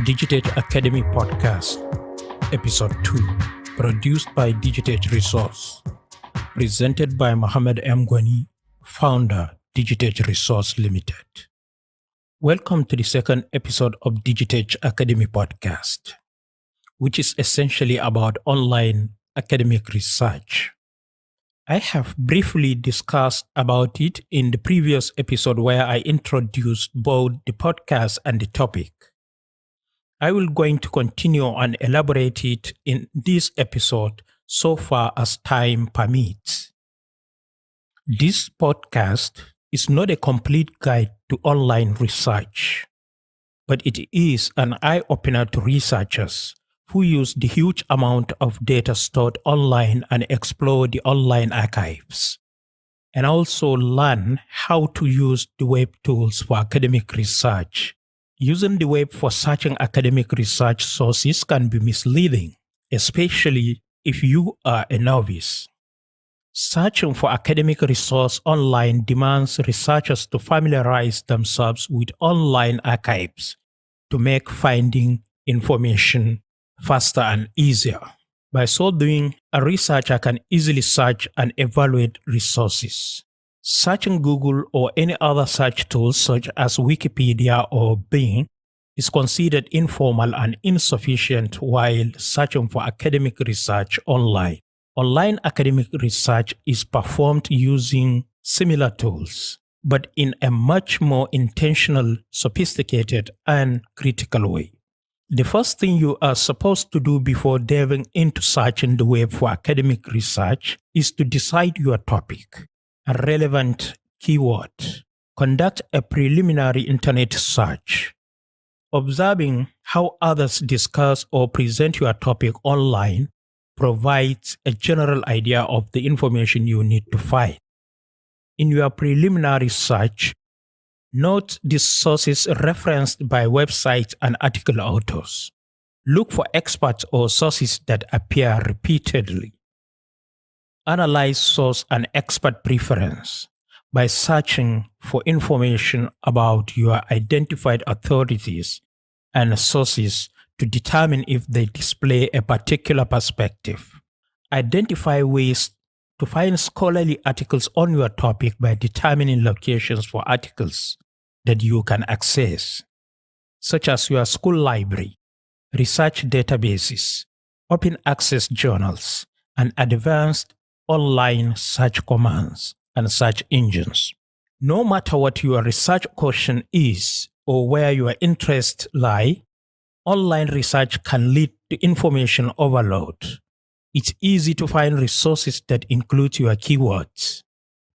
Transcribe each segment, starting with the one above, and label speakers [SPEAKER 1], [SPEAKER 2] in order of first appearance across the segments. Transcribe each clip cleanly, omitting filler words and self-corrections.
[SPEAKER 1] DigitAge Academy Podcast, Episode 2, produced by DigitAge Resource, presented by Mohammed M. Gwani, founder, DigitAge Resource Limited. Welcome to the second episode of DigitAge Academy Podcast, which is essentially about online academic research. I have briefly discussed about it in the previous episode where I introduced both the podcast and the topic. I will going to continue and elaborate it in this episode so far as time permits. This podcast is not a complete guide to online research, but it is an eye-opener to researchers who use the huge amount of data stored online and explore the online archives, and also learn how to use the web tools for academic research. Using the web for searching academic research sources can be misleading, especially if you are a novice. Searching for academic resource online demands researchers to familiarize themselves with online archives to make finding information faster and easier. By so doing, a researcher can easily search and evaluate resources. Searching Google or any other search tools such as Wikipedia or Bing is considered informal and insufficient while searching for academic research online. Online academic research is performed using similar tools, but in a much more intentional, sophisticated, and critical way. The first thing you are supposed to do before delving into searching the web for academic research is to decide your topic, a relevant keyword. Conduct a preliminary internet search. Observing how others discuss or present your topic online provides a general idea of the information you need to find. In your preliminary search, note the sources referenced by websites and article authors. Look for experts or sources that appear repeatedly. Analyze source and expert preference by searching for information about your identified authorities and sources to determine if they display a particular perspective. Identify ways to find scholarly articles on your topic by determining locations for articles that you can access, such as your school library, research databases, open access journals, and advanced online search commands and search engines. No matter what your research question is or where your interests lie, online research can lead to information overload. It's easy to find resources that include your keywords.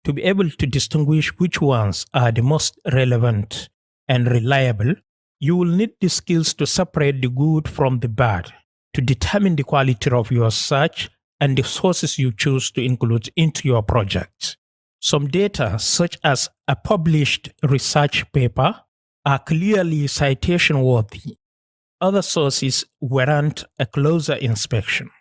[SPEAKER 1] To be able to distinguish which ones are the most relevant and reliable, you will need the skills to separate the good from the bad, to determine the quality of your search and the sources you choose to include into your project. Some data, such as a published research paper, are clearly citation-worthy. Other sources warrant a closer inspection.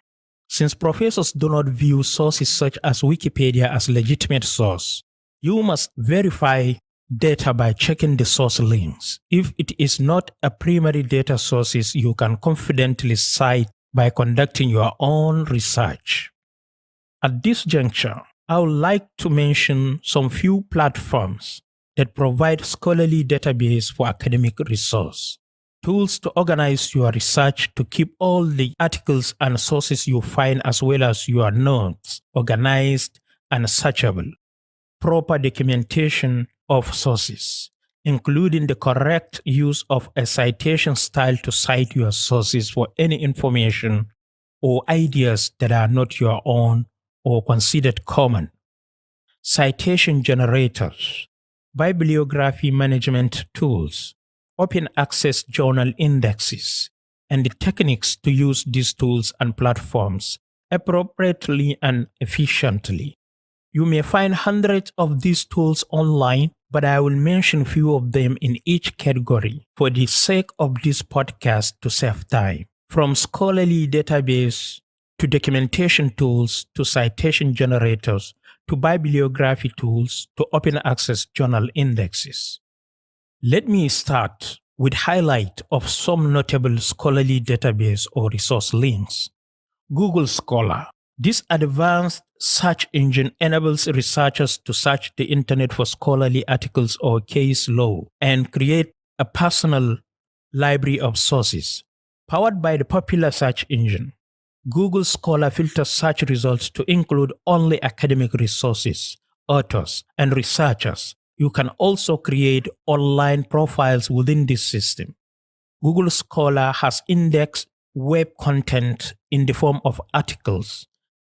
[SPEAKER 1] Since professors do not view sources such as Wikipedia as legitimate source, you must verify data by checking the source links. If it is not a primary data source, you can confidently cite by conducting your own research. At this juncture, I would like to mention some few platforms that provide scholarly database for academic resource. Tools to organize your research to keep all the articles and sources you find as well as your notes organized and searchable. Proper documentation of sources, including the correct use of a citation style to cite your sources for any information or ideas that are not your own or considered common. Citation generators, bibliography management tools, open access journal indexes, and the techniques to use these tools and platforms appropriately and efficiently. You may find hundreds of these tools online, but I will mention few of them in each category for the sake of this podcast to save time. From scholarly database to documentation tools to citation generators to bibliography tools to open access journal indexes. Let me start with highlight of some notable scholarly database or resource links. Google Scholar. This advanced search engine enables researchers to search the internet for scholarly articles or case law and create a personal library of sources. Powered by the popular search engine, Google Scholar filters search results to include only academic resources, authors, and researchers. You can also create online profiles within this system. Google Scholar has indexed web content in the form of articles,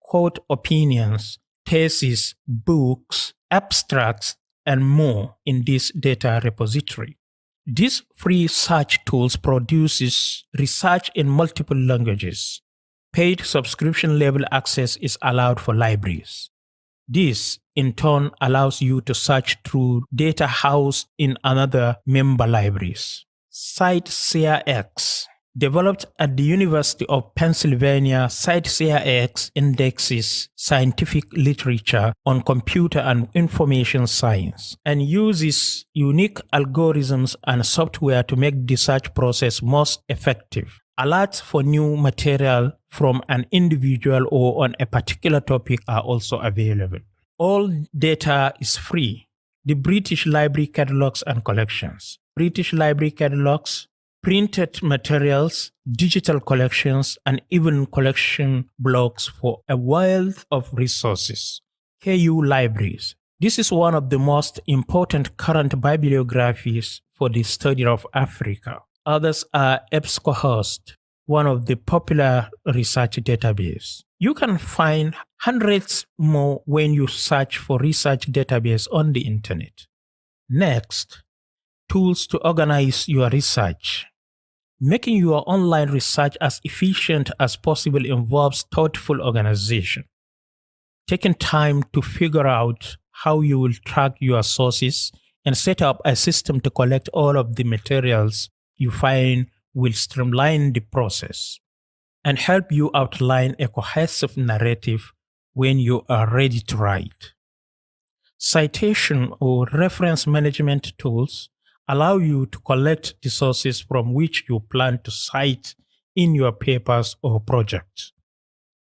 [SPEAKER 1] quote opinions, theses, books, abstracts, and more in this data repository. This free search tools produces research in multiple languages. Paid subscription level access is allowed for libraries. This, in turn, allows you to search through data housed in another member libraries. CiteShareX. Developed at the University of Pennsylvania, CiteShareX indexes scientific literature on computer and information science and uses unique algorithms and software to make the search process most effective. Alerts for new material from an individual or on a particular topic are also available. All data is free. The British Library Catalogues and Collections. British Library Catalogues, printed materials, digital collections, and even collection blocks for a wealth of resources. KU Libraries. This is one of the most important current bibliographies for the study of Africa. Others are EBSCOhost, one of the popular research databases. You can find hundreds more when you search for research database on the internet. Next, tools to organize your research. Making your online research as efficient as possible involves thoughtful organization. Taking time to figure out how you will track your sources and set up a system to collect all of the materials you find will streamline the process and help you outline a cohesive narrative when you are ready to write. Citation or reference management tools allow you to collect the sources from which you plan to cite in your papers or projects.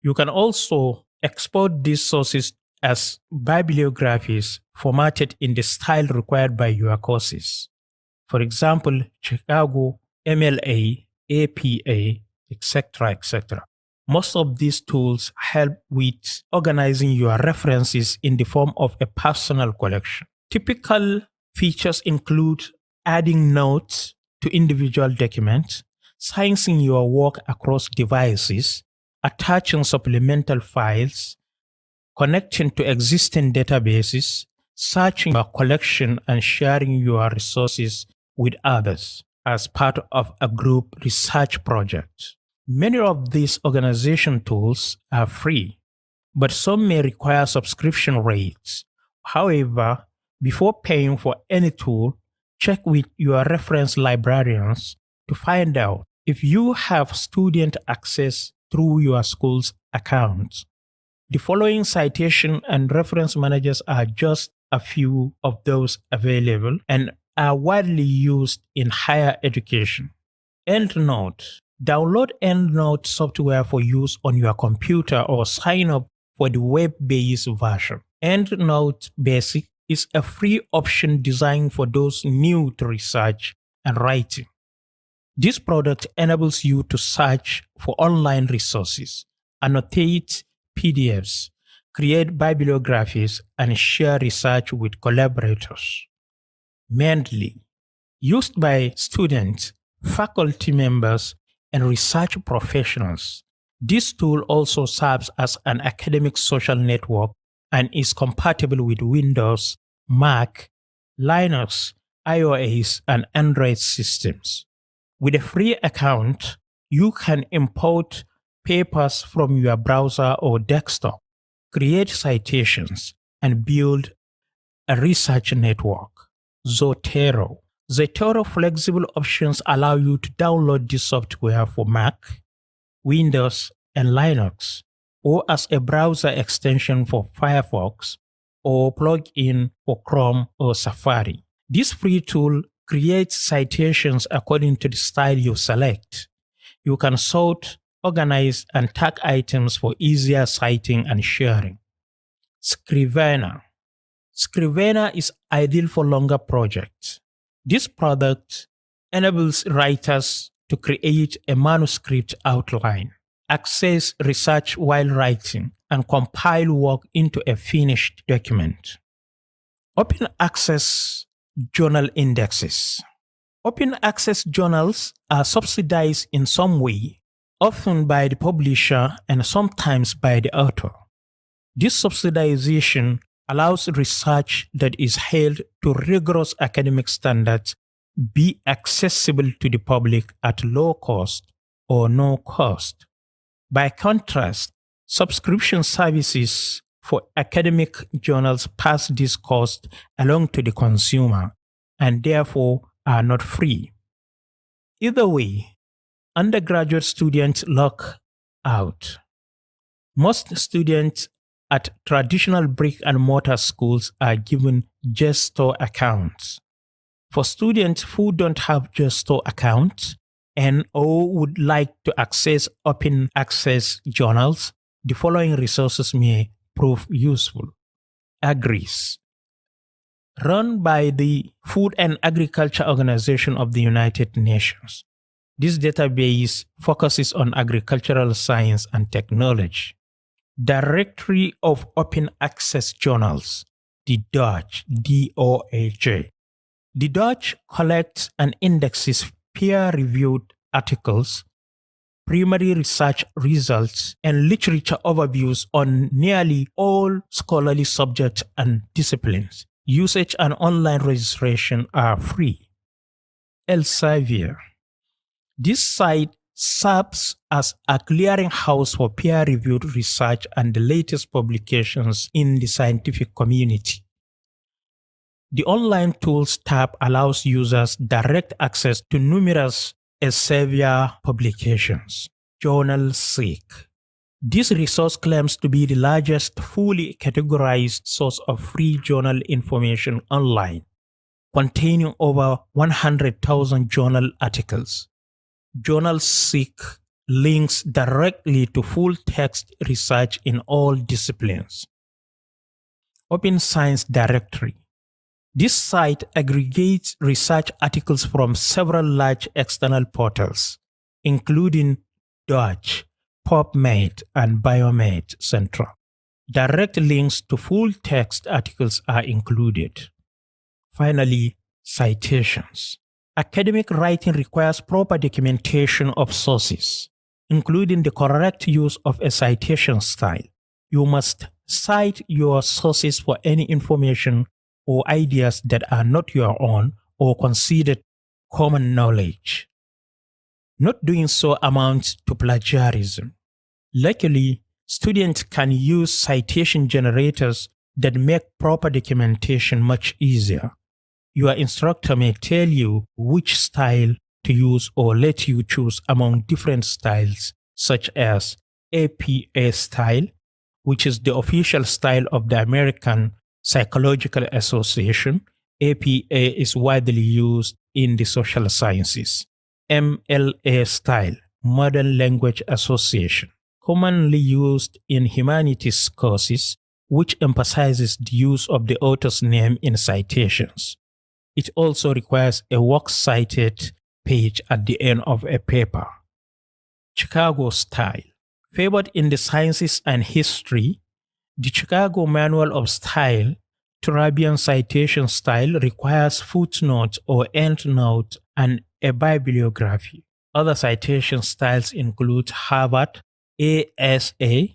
[SPEAKER 1] You can also export these sources as bibliographies formatted in the style required by your courses. For example, Chicago, MLA, APA, etc., etc. Most of these tools help with organizing your references in the form of a personal collection. Typical features include adding notes to individual documents, sizing your work across devices, attaching supplemental files, connecting to existing databases, searching your collection, and sharing your resources with others as part of a group research project. Many of these organization tools are free, but some may require subscription rates. However, before paying for any tool, check with your reference librarians to find out if you have student access through your school's account. The following citation and reference managers are just a few of those available and are widely used in higher education. Endnote. Download Endnote software for use on your computer or sign up for the web-based version. Endnote Basic is a free option designed for those new to research and writing. This product enables you to search for online resources, annotate PDFs, create bibliographies, and share research with collaborators. Mendeley, used by students, faculty members, and research professionals. This tool also serves as an academic social network and is compatible with Windows, Mac, Linux, iOS, and Android systems. With a free account, you can import papers from your browser or desktop, create citations, and build a research network. Zotero. Zotero flexible options allow you to download this software for Mac, Windows, and Linux, or as a browser extension for Firefox or plug-in for Chrome or Safari. This free tool Create citations according to the style you select. You can sort, organize, and tag items for easier citing and sharing. Scrivener. Scrivener is ideal for longer projects. This product enables writers to create a manuscript outline, access research while writing, and compile work into a finished document. Open access journal indexes. Open access journals are subsidized in some way, often by the publisher and sometimes by the author. This subsidization allows research that is held to rigorous academic standards be accessible to the public at low cost or no cost. By contrast, subscription services for academic journals pass this cost along to the consumer and therefore are not free. Either way, undergraduate students luck out. Most students at traditional brick and mortar schools are given gestor accounts. For students who don't have gestor accounts and or would like to access open access journals, the following resources may prove useful. Agris. Run by the Food and Agriculture Organization of the United Nations. This database focuses on agricultural science and technology. Directory of Open Access Journals, the DOAJ, D-O-A-J. The DOAJ collects and indexes peer-reviewed articles, primary research results, and literature overviews on nearly all scholarly subjects and disciplines. Usage and online registration are free. Elsevier. This site serves as a clearinghouse for peer-reviewed research and the latest publications in the scientific community. The Online Tools tab allows users direct access to numerous Elsevier publications. Journal Seek. This resource claims to be the largest fully categorized source of free journal information online, containing over 100,000 journal articles. Journal Seek links directly to full-text research in all disciplines. Open Science Directory. This site aggregates research articles from several large external portals, including DOAJ, PubMed, and Biomed Central. Direct links to full-text articles are included. Finally, citations. Academic writing requires proper documentation of sources, including the correct use of a citation style. You must cite your sources for any information or ideas that are not your own or considered common knowledge. Not doing so amounts to plagiarism. Luckily, students can use citation generators that make proper documentation much easier. Your instructor may tell you which style to use or let you choose among different styles, such as APA style, which is the official style of the American Psychological Association. APA is widely used in the social sciences. MLA style, Modern Language Association, commonly used in humanities courses, which emphasizes the use of the author's name in citations. It also requires a works cited page at the end of a paper. Chicago style. Favored in the sciences and history, the Chicago Manual of Style, Turabian citation style requires footnote or endnote and a bibliography. Other citation styles include Harvard, ASA,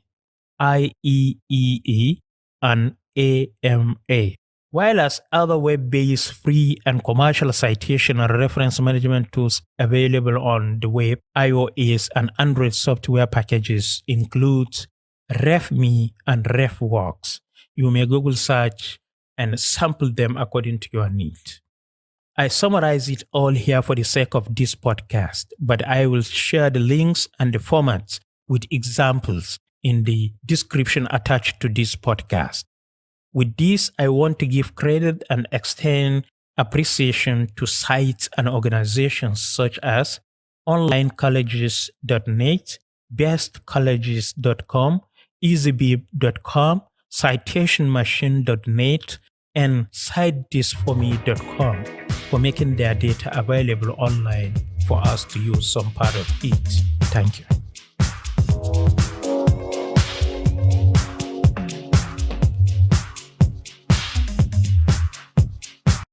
[SPEAKER 1] IEEE, and AMA. While as other web-based free and commercial citation and reference management tools available on the web, iOS and Android software packages include RefMe and RefWorks. You may Google search and sample them according to your need. I summarize it all here for the sake of this podcast, but I will share the links and the formats with examples in the description attached to this podcast. With this, I want to give credit and extend Appreciation to sites and organizations such as onlinecolleges.net, bestcolleges.com, easybib.com, citationmachine.net, and citethis4me.com for making their data available online for us to use some part of it. Thank you.